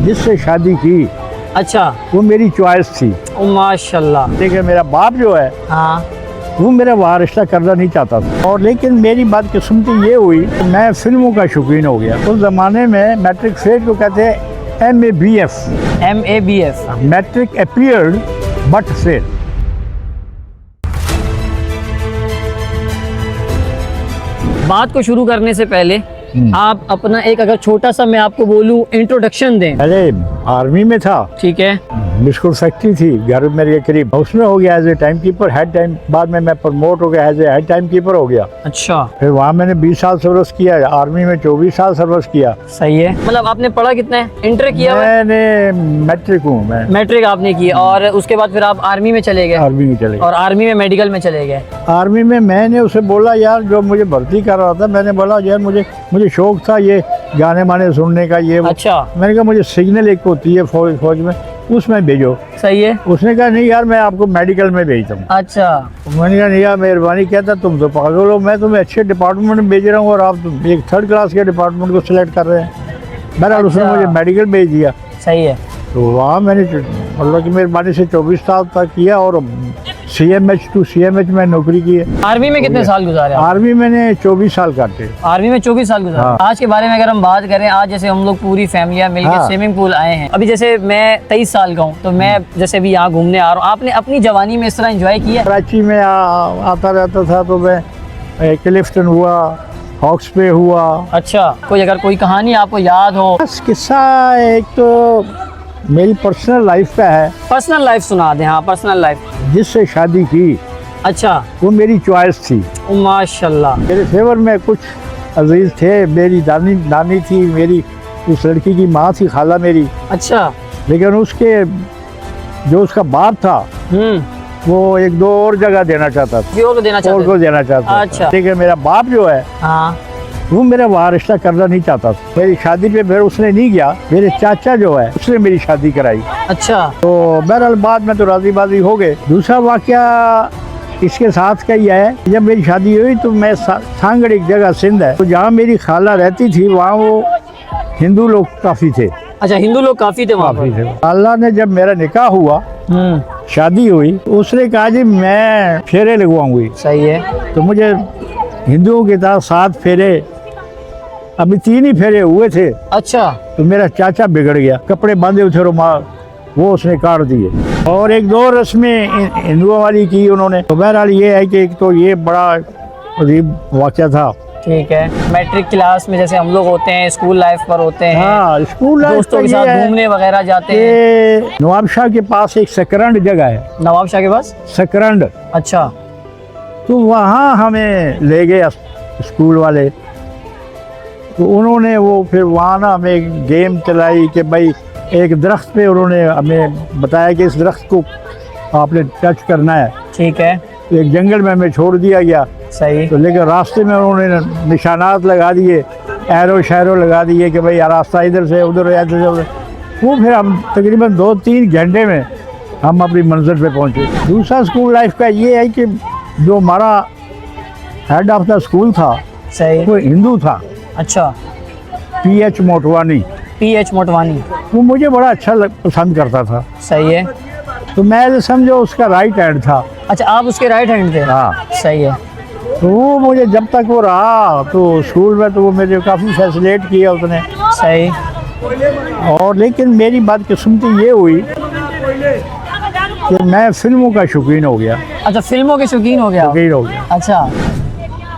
जिससे शादी की अच्छा, वो मेरी चॉइस थी। ओ माशाल्लाह। लेकिन मेरा बाप जो है हाँ, वो मेरा वहाँ रिश्ता करना नहीं चाहता था। और लेकिन मेरी बदकिस्मती ये हुई कि मैं फिल्मों का शौकीन हो गया। उस ज़माने में मैट्रिक फेल को कहते हैं MABF, MABF। Matric appeared but fail. बात को शुरू करने से पहले आप अपना एक अगर छोटा सा मैं आपको बोलूं इंट्रोडक्शन दें। पहले आर्मी में था, ठीक है। बिस्कुट फैक्ट्री थी घर मेरे के करीब, उसमें हो गया as a time keeper, head time. बाद में मैं प्रमोट हो गया as a head time keeper हो गया। अच्छा, फिर वहाँ मैंने 20 साल सर्विस किया, आर्मी में 24 साल सर्विस किया। सही है। मतलब आपने पढ़ा कितना है? इंटर किया हुआ है? मैंने मैट्रिक हूँ मैं। मैट्रिक आपने की और उसके बाद फिर आप आर्मी में चले गए? आर्मी में चले गए। और आर्मी में मेडिकल में चले गए? आर्मी में मैंने उसे बोला यार, जो मुझे भर्ती कर रहा था, मैंने बोला यार मुझे शौक था ये गाने वाने सुनने का, ये वो। अच्छा, मैंने कहा मुझे सिग्नल एक होती है फौज में, उसमें भेजो। सही है। उसने कहा नहीं यार मैं आपको मेडिकल में भेजता हूँ। अच्छा, मैंने कहा नहीं यार मेहरबानी, कहता तुम तो पागल हो, मैं तुम्हें अच्छे डिपार्टमेंट में भेज रहा हूँ और आप एक थर्ड क्लास के डिपार्टमेंट को सिलेक्ट कर रहे हैं। बहरहाल उसने मुझे मेडिकल भेज दिया। सही है। तो वहाँ मैंने अल्लाह की मेहरबानी से 24 साल तक किया और CMH to CMH में नौकरी की है। आर्मी में कितने साल गुजारे आप? आर्मी मैंने 24 साल काटे। आर्मी में 24 साल गुजारे। हाँ। आज के बारे में अगर हम बात करें, आज जैसे हम लोग पूरी फैमिलियां मिलकर हाँ। स्विमिंग पूल आए हैं। अभी जैसे मैं 23 साल का हूँ, तो मैं जैसे भी यहाँ घूमने आ रहा हूँ, आपने अपनी जवानी में इस तरह एंजॉय किया? कराची में आता रहता था तो मैं क्लिफ्टन हुआ, हॉक्स पे हुआ। अच्छा, कोई अगर कोई कहानी आपको याद हो? बस किस्सा एक तो मेरी पर्सनल लाइफ का है। पर्सनल लाइफ सुना दें। हाँ, पर्सनल लाइफ। जिससे शादी की अच्छा, वो मेरी चॉइस थी। ओ माशाल्लाह। मेरे फेवर में कुछ अजीज थे, मेरी नानी थी, मेरी उस लड़की की माँ थी, खाला मेरी। अच्छा। लेकिन उसके जो उसका बाप था वो एक दो और जगह देना चाहता था, को देना और चाहते को देना चाहता था। अच्छा। लेकिन मेरा बाप जो है हाँ, वो मेरा वहाँ रिश्ता करना नहीं चाहता था। मेरी शादी पे फिर उसने नहीं गया, मेरे चाचा जो है उसने मेरी शादी कराई। अच्छा। तो बहरहाल बाद में तो राजी बाजी हो गए। दूसरा वाकया इसके साथ का ही है, जब मेरी शादी हुई तो मैं सांगड़ एक जगह सिंध है, तो जहाँ मेरी खाला रहती थी वहाँ वो हिंदू लोग काफ़ी थे। अच्छा, हिंदू लोग काफ़ी थे वहाँ पर। खाला ने जब मेरा निकाह हुआ, शादी हुई, तो उसने कहा जी मैं फेरे लगवाऊंगी। सही है। तो मुझे हिंदुओं की तरह 7 फेरे, अभी 3 ही फेरे हुए थे। अच्छा। तो मेरा चाचा बिगड़ गया, कपड़े बांधे थे रुमाल, वो उसने काट दिए। और एक दो रस्में हिंदुओं वाली की उन्होंने। तो बहरहाल ये है कि एक तो ये बड़ा अजीब वाक़या था। ठीक है। मैट्रिक क्लास में जैसे हम लोग होते हैं, स्कूल लाइफ पर होते हैं। हाँ, स्कूल लाइफ दोस्तों के साथ घूमने वगैरह जाते हैं। नवाब शाह के पास एक सकरंड जगह है। नवाब शाह के पास सकरंड। अच्छा। तो वहाँ हमें ले गए स्कूल वाले। तो उन्होंने वो फिर वहाँ ना हमें गेम चलाई कि भाई एक दरख्त पे उन्होंने हमें बताया कि इस दरख्त को आपने टच करना है। ठीक है। तो एक जंगल में हमें छोड़ दिया गया। सही। तो लेकिन रास्ते में उन्होंने निशानात लगा दिए, एरो शैरो लगा दिए कि भाई रास्ता इधर से उधर, ऐसे से उधर। वो फिर हम तकरीबन 2-3 घंटे में हम अपनी मंजिल पे पहुँचे। दूसरा स्कूल लाइफ का ये है कि जो हमारा हेड ऑफ द स्कूल था, सही, वो हिंदू था। अच्छा। PH मोटवानी। PH मोटवानी। वो मुझे बड़ा अच्छा पसंद करता था। सही है। तो मैं समझो उसका राइट हैंड था। अच्छा, आप उसके राइट हैंड थे? हाँ। सही है। तो वो मुझे जब तक वो रहा तो स्कूल में तो वो मुझे काफ़ी फैसिलेट किया उसने। सही। और लेकिन मेरी बदकिस्मती ये हुई कि मैं फिल्मों का शौकीन हो गया। अच्छा, फिल्मों के शौकीन हो गया? शौकीन हो गया। अच्छा।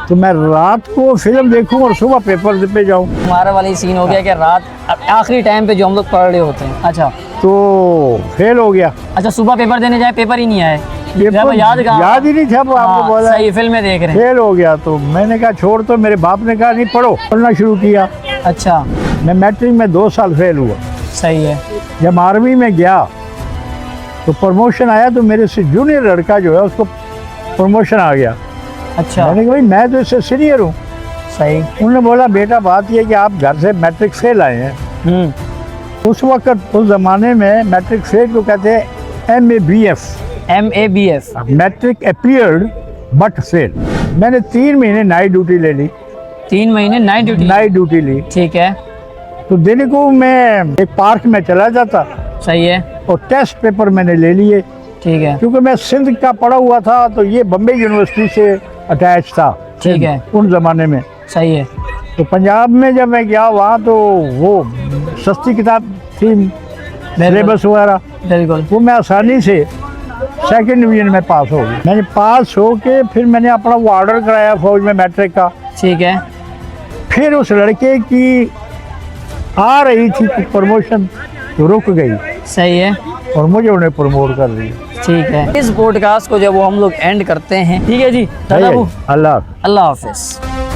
तो मैं रात को फिल्म देखूं और सुबह पेपर पे जाऊं। हमारा वाला ही सीन हो गया कि रात आखिरी टाइम पे जो हम लोग पढ़ रहे होते हैं। अच्छा। तो फेल हो गया। अच्छा, सुबह पेपर देने जाए, पेपर ही नहीं आए? पेपर याद ही नहीं था। आपको बोला सही, फिल्में देख रहे हैं। फेल हो गया। तो मैंने कहा छोड़, तो मेरे बाप ने कहा नहीं पढ़ो, पढ़ना शुरू किया। अच्छा। मैं मैट्रिक में 2 साल फेल हुआ। सही है। जब आर्मी में गया तो प्रमोशन आया, तो मेरे से जूनियर लड़का जो है उसको प्रमोशन आ गया। अच्छा। मैंने कहा भाई मैं तो इससे सीनियर हूँ। सही। उन्होंने बोला बेटा बात यह कि आप घर से मैट्रिक फेल आए हैं। उस वक्त उस ज़माने में मैट्रिक फेल को कहते हैं MABF, matric appeared but fail. मैंने 3 महीने नाइट ड्यूटी ले ली। 3 महीने नाइट ड्यूटी? नाइट ड्यूटी ली। ठीक है। तो दिन को मैं एक पार्क में चला जाता सही है। और टेस्ट पेपर मैंने ले लिए, ठीक है। क्योंकि मैं सिंध का पढ़ा हुआ था, तो ये बम्बई यूनिवर्सिटी से अटैच था। ठीक है। उन ज़माने में सही है। तो पंजाब में जब मैं गया वहाँ तो वो सस्ती किताब थी, सिलेबस वगैरह, बिल्कुल। वो मैं आसानी से सेकंड डिवीजन में पास हो गया। मैंने पास हो के फिर मैंने अपना वो ऑर्डर कराया फौज में मैट्रिक का। ठीक है। फिर उस लड़के की आ रही थी प्रमोशन, तो रुक गई सही है। और मुझे उन्हें प्रमोट कर दिया। ठीक है। इस पॉडकास्ट को जब वो हम लोग एंड करते हैं, ठीक है जी, दादा सही है। वो अल्लाह अल्लाह हाफिज।